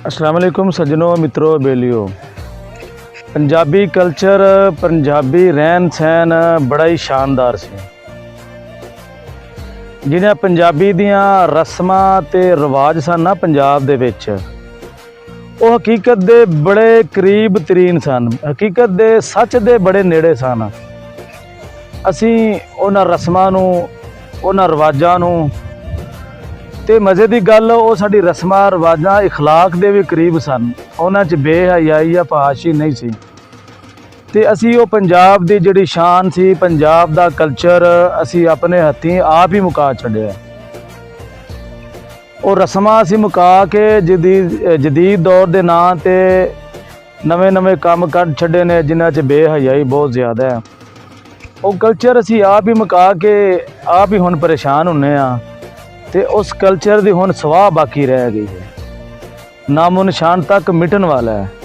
अस्सलाम वालेकुम सज्जनों, मित्रों, बेलियो। पंजाबी कल्चर, पंजाबी रहन सहन बड़ा ही शानदार से। जिन्हें पंजाबी दियां रस्मां ते रिवाज सन ना पंजाब दे विच, वो हकीकत दे बड़े करीब तरीन सन, हकीकत दे सच दे बड़े नेड़े सन। असी उन्हां रस्मां नूं, उन्हां रिवाजां नूं ते मज़े की गल वो साडी रस्मां रिवाजां इखलाक दे भी करीब सन। उन्हां च बेहयाई या फहाशी नहीं सी। ते असी वो पंजाब दी जिहड़ी शान सी, पंजाब दा कल्चर असी अपने हत्थीं आप ही मुका छड्डिया। वो रस्मां असी मुका के जदीद दौर दे नां ते नवे नवे काम कढ छड्डे ने, जिन्हां च बेहयाई बहुत ज़्यादा है। वो कल्चर असी आप ही मुका के आप ही हुण परेशान हुन्ने आ ते उस कल्चर दी हुण सवाह बाकी रह गई है, नामो निशान तक मिटन वाला है।